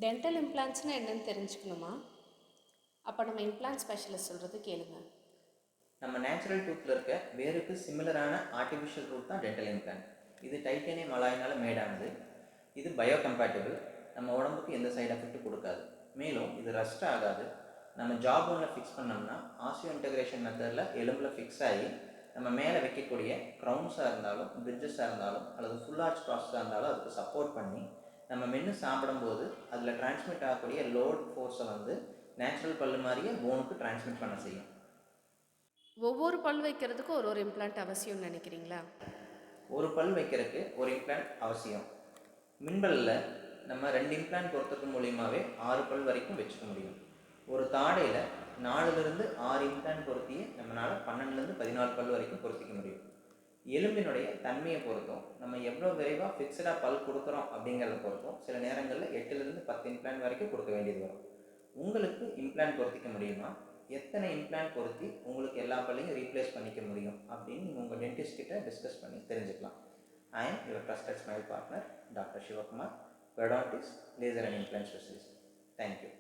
Dental இம்ப்ளான்ட்ஸ்னால் என்னன்னு தெரிஞ்சுக்கணுமா? அப்போ நம்ம இம்ப்ளான்ட் ஸ்பெஷலிஸ்ட் சொல்கிறது கேளுங்க. நம்ம நேச்சுரல் டூத்தில் இருக்க வேருக்கு சிமிலரான ஆர்டிஃபிஷியல் ரூட் தான் டென்டல் இம்ப்ளான்ட். இது டைட்டேனியம் அலாயினால் மேடானது. இது பயோகம்பேட்டபிள். நம்ம உடம்புக்கு எந்த சைடு எஃபெக்ட்டும் கொடுக்காது. மேலும் இது ரஸ்ட் ஆகாது. நம்ம ஜா போனில் ஃபிக்ஸ் பண்ணோம்னா ஆசியோ இன்டகிரேஷன் மெத்தடில் எலும்பில் ஃபிக்ஸ் ஆகி நம்ம மேலே வைக்கக்கூடிய க்ரௌன்ஸாக இருந்தாலும் பிரிட்ஜஸாக இருந்தாலும் அல்லது ஃபுல் ஆர்ச் ப்ராசஸாக இருந்தாலும் அதுக்கு சப்போர்ட் பண்ணி நம்ம மென்று சாப்பிடும்போது அதில் டிரான்ஸ்மிட் ஆகக்கூடிய லோட் ஃபோர்ஸை நேச்சுரல் பல்லு மாதிரியே போனுக்கு டிரான்ஸ்மிட் பண்ண செய்யும். ஒவ்வொரு பல் வைக்கிறதுக்கும் ஒரு இம்ப்ளான்ட் அவசியம்னு நினைக்கிறீங்களா? ஒரு பல் வைக்கிறதுக்கு ஒரு இம்ப்ளான்ட் அவசியம். மின்பல்லில் நம்ம 2 இம்ப்ளான்ட் பொறுத்தது மூலியமாகவே 6 பல் வரைக்கும் வச்சுக்க முடியும். ஒரு தாடையில் 4லிருந்து 6 இம்ப்ளான்ட் பொருத்தியே நம்மளால் 12லேருந்து 14 பல் வரைக்கும் பொருத்திக்க முடியும். எலும்பினுடைய தன்மையை பொறுத்தும் நம்ம எவ்வளோ விரைவாக ஃபிக்ஸடாக பல் கொடுக்குறோம் அப்படிங்கிறத பொறுத்தும் சில நேரங்களில் 8லிருந்து 10 இம்ப்ளான்ட் வரைக்கும் கொடுக்க வேண்டியது வரும். உங்களுக்கு இம்ப்ளான்ட் பொருத்திக்க முடியுமா, எத்தனை இம்ப்ளான்ட் பொருத்தி உங்களுக்கு எல்லா பல்லையும் ரீப்ளேஸ் பண்ணிக்க முடியும் அப்படின்னு நீங்கள் உங்கள் டென்டிஸ்ட் கிட்ட டிஸ்கஸ் பண்ணி தெரிஞ்சுக்கலாம். I am your trusted smile partner, Dr. Shivakumar, Periodontist, Laser and Implant Specialist. Thank you.